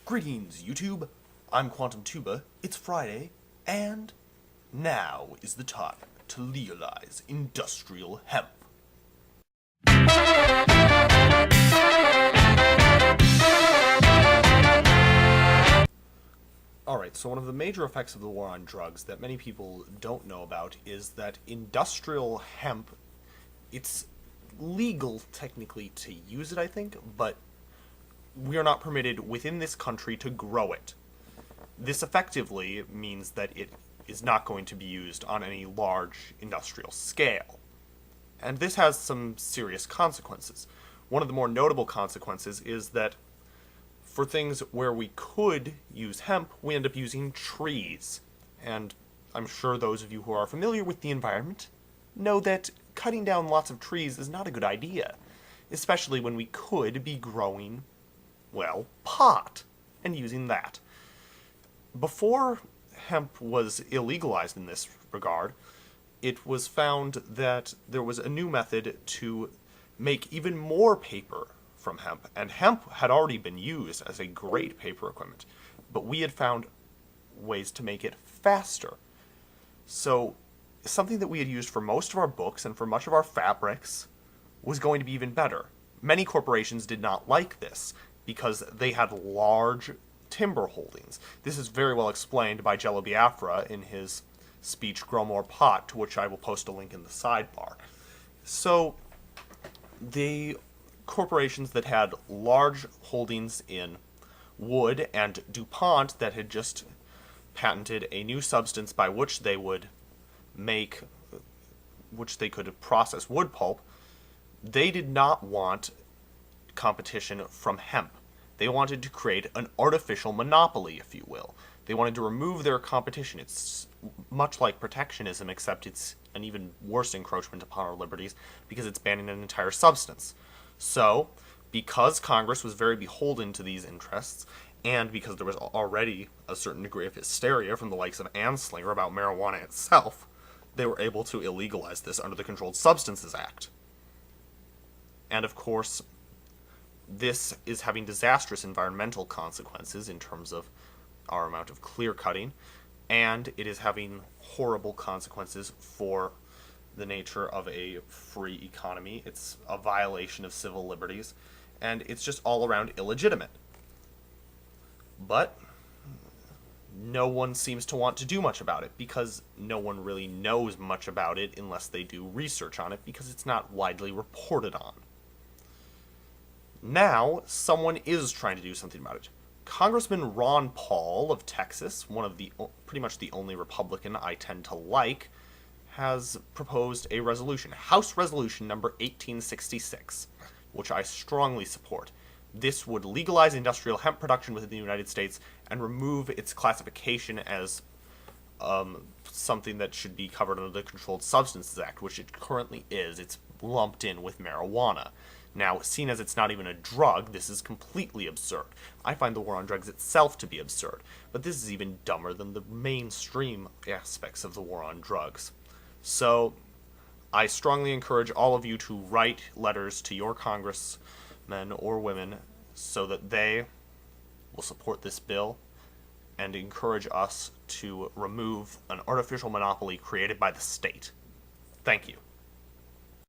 Greetings, YouTube. I'm Quantum Tuba. It's Friday, and now is the time to legalize industrial hemp. Alright, so one of the major effects of the war on drugs that many people don't know about is that industrial hemp, it's legal technically to use it, I think, but we are not permitted within this country to grow it. This effectively means that it is not going to be used on any large industrial scale. And this has some serious consequences. One of the more notable consequences is that for things where we could use hemp, we end up using trees. And I'm sure those of you who are familiar with the environment know that cutting down lots of trees is not a good idea, especially when we could be growing, well, pot, and using that. Before hemp was illegalized in this regard, it was found that there was a new method to make even more paper from hemp, and hemp had already been used as a great paper equipment, but we had found ways to make it faster. So something that we had used for most of our books and for much of our fabrics was going to be even better. Many corporations did not like this because they had large timber holdings. This is very well explained by Jello Biafra in his speech Grow More Pot, to which I will post a link in the sidebar. So the corporations that had large holdings in wood, and DuPont that had just patented a new substance by which they would could process wood pulp, they did not want competition from hemp. They wanted to create an artificial monopoly, if you will. They wanted to remove their competition. It's much like protectionism, except it's an even worse encroachment upon our liberties because it's banning an entire substance. So, because Congress was very beholden to these interests, and because there was already a certain degree of hysteria from the likes of Anslinger about marijuana itself, they were able to illegalize this under the Controlled Substances Act. And of course, this is having disastrous environmental consequences in terms of our amount of clear cutting, and it is having horrible consequences for the nature of a free economy. It's a violation of civil liberties, and it's just all around illegitimate. But no one seems to want to do much about it, because no one really knows much about it unless they do research on it, because it's not widely reported on. Now, someone is trying to do something about it. Congressman Ron Paul of Texas, one of the pretty much the only Republican I tend to like, has proposed a resolution, House Resolution number 1866, which I strongly support. This would legalize industrial hemp production within the United States and remove its classification as something that should be covered under the Controlled Substances Act, which it currently is. It's lumped in with marijuana. Now, seen as it's not even a drug, this is completely absurd. I find the war on drugs itself to be absurd, but this is even dumber than the mainstream aspects of the war on drugs. So, I strongly encourage all of you to write letters to your congressmen or women so that they will support this bill and encourage us to remove an artificial monopoly created by the state. Thank you.